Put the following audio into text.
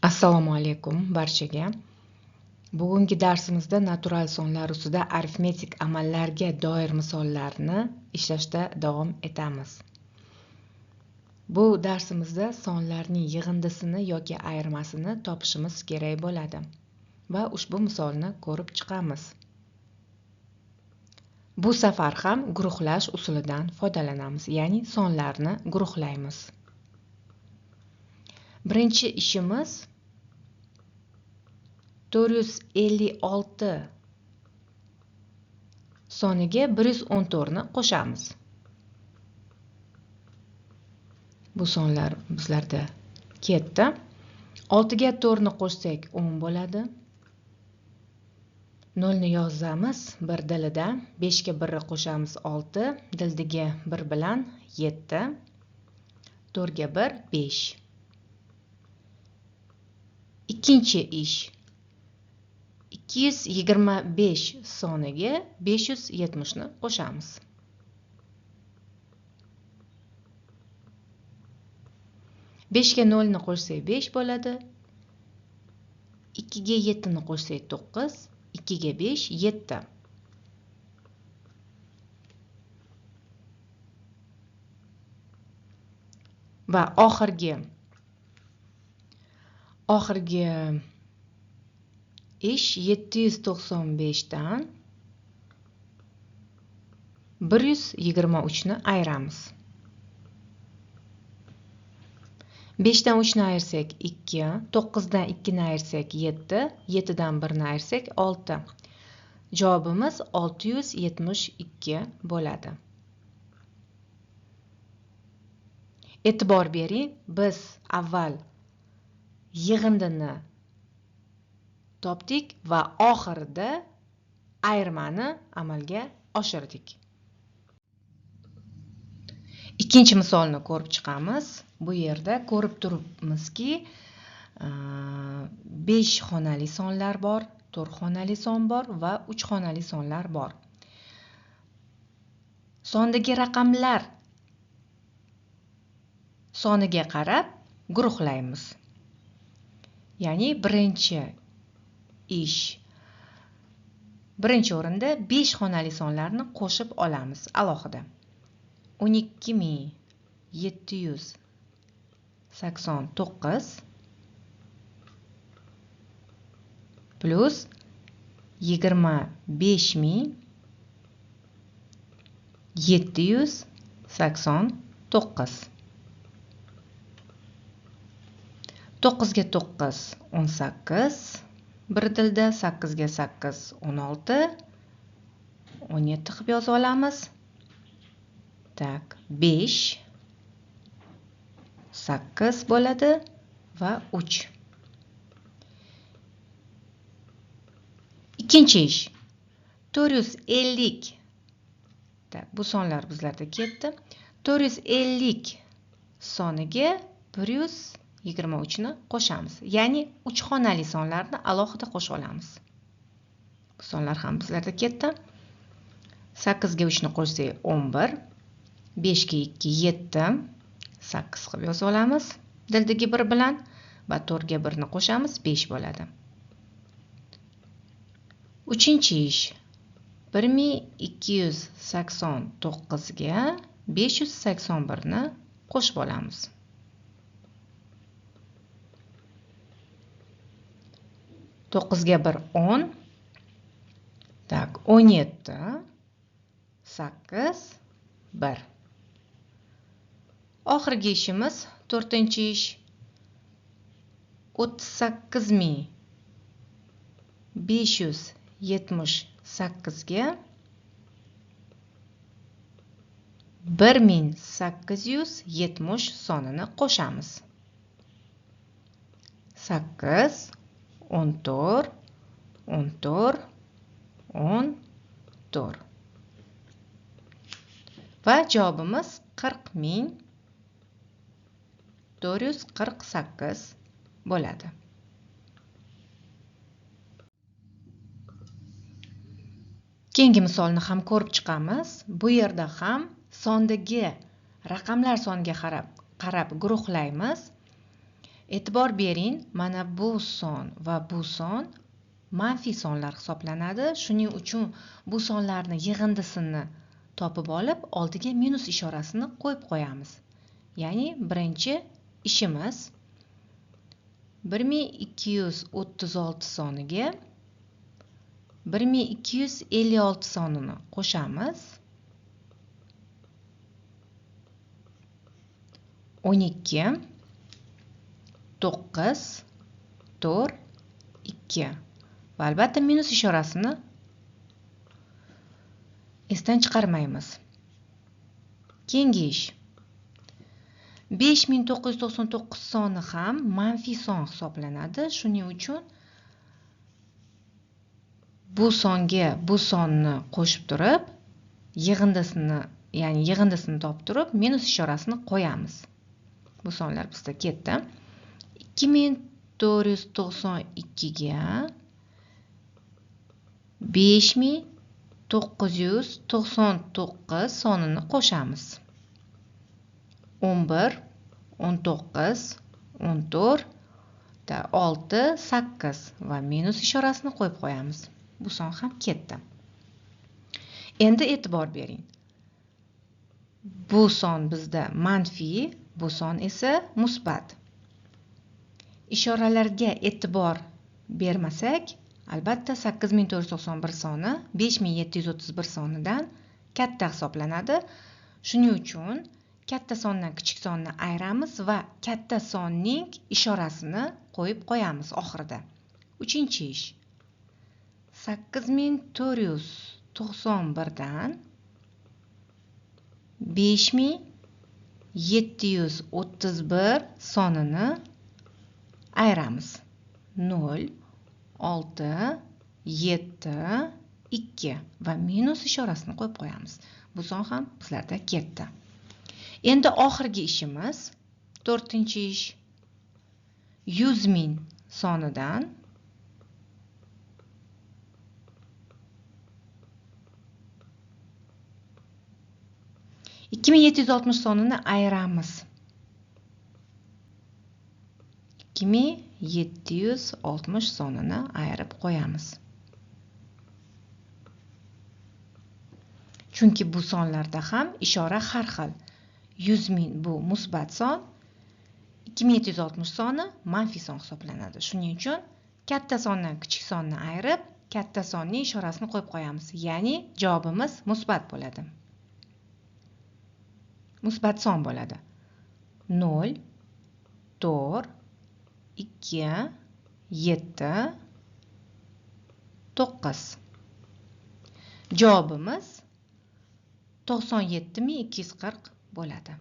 Assalomu alaykum barchaga. Bugungi darsimizda natural sonlar ustida arifmetik amallarga doir misollarni ishlashda davom etamiz. Bu darsimizda sonlarning yig'indisini yoki ayirmasini topishimiz kerak bo'ladi va ushbu misolni ko'rib chiqamiz. Bu safar ham guruhlash usulidan foydalanamiz, ya'ni sonlarni guruhlaymiz. Birinchi ishimiz 456 soniga 114 ni qo'shamiz. Bu sonlar bizlarda ketdi. 6 ga 4 ni qo'shsak 10 bo'ladi. 0 ni yozamiz bir dilida. 5 ga 1 ni qo'shamiz 6, dildiga 1 bilan 7. 4 ga 1 5. Ikkinchi ish 225 soniga 570 ni qo'shamiz. 5 ga 0 ni qo'shsak 5 bo'ladi. 2 ga 7 ni qo'shsak 9, 2 ga 5 7. Va oxirgi ish 795 dan 123 ni ayiramiz. 5 dan 3 ni ayirsak 2, 9 dan 2 ni ayirsak 7, 7 dan 1 ni ayirsak 6. Javobimiz 672 bo'ladi. E'tibor bering, biz avval yig'indini topdik va oxirida ayirmani amalga oshirdik. Ikkinchi misolni ko'rib chiqamiz. Bu yerda ko'rib turibmizki, 5 xonali sonlar bor, 4 xonali son bor va 3 xonali sonlar bor. Sondagi raqamlar soniga qarab guruhlaymiz. Ya'ni birinchi o'rinda 5 xonali sonlarni qo'shib olamiz alohida. 12789 plus 25789. 9 ga 9 18, bir dilda 8 ga 8 16, 17 qilib yozib olamiz. Tak, 5 8 bo'ladi va 3. Ikkinchi ish 450. Tak, bu sonlar bizlarda ketdi. 450 soniga 123 ni qo'shamiz. Ya'ni 3 xonali sonlarni alohida qo'shib olamiz. Bu sonlar ham bizlarda ketdi. 8 ga 3 ni qo'shsak 11, 5 ga 2 7, 8 qilib yozib olamiz. Dildagi 1 bilan va 4 ga 1 ni qo'shamiz 5 bo'ladi. Uchinchi ish 1289 ga 581 ni qo'shib olamiz. 9 ga 1 10. Tak, 17 8 1. Oxirgi ishimiz 4-chi ish 38578 ga 1870 sonini qo'shamiz. 8 14 14 14 va javobimiz 40448 bo'ladi. Keyingi misolni ham ko'rib chiqamiz. Bu yerda ham sondagi raqamlar soniga qarab guruhlaymiz. E'tibor bering, mana bu son va bu son manfiy sonlar hisoblanadi. Shuning uchun bu sonlarni yig'indisini topib olib, oldiga minus ishorasini qo'yib qo'yamiz. Ya'ni birinchi ishimiz 1236 soniga 1256 sonini qo'shamiz. 12, 9, 4, 2 va albatta minus ishorasini esdan chiqarmaymiz. Keyingi ish. 5999 soni ham manfiy son hisoblanadi. Shuning uchun bu songa bu sonni qo'shib turib, yig'indisini topib turib, minus ishorasini qo'yamiz. Bu sonlar bizda ketdi. 2492 ga 5999 sonini qo'shamiz. 11, 19, 14, 6, 8 va minus ishorasini qo'yib qo'yamiz. Bu son ham ketdi. Endi e'tibor bering. Bu son bizda manfiy, bu son esa musbat. Ishoralarga e'tibor bermasak, albatta 8491 soni 5731 sonidan katta hisoblanadi. Shuning uchun katta sondan kichik sonni ayiramiz va katta sonning ishorasini qo'yib qo'yamiz oxirida. Uchinchi ish. 8491 dan 5731 sonini ayiramiz. 0, 6, 7, 2 va minus ishorasini qo'yib qo'yamiz. Bu son ham bizlarda ketdi. Endi oxirgi ishimiz 4-chi ish. 100.000 sonidan 2760 sonini ayiramiz. 2760 sonini ayirib qo'yamiz. Chunki bu sonlarda ham ishora har xil. 100.000 bu musbat son, 2760 soni manfiy son hisoblanadi. Shuning uchun katta sondan kichik sonni ayirib, katta sonning ishorasini qo'yib qo'yamiz. Ya'ni javobimiz musbat bo'ladi. Musbat son bo'ladi. 0, 4, 2, 7, 9. Javobimiz 97240 bo'ladi.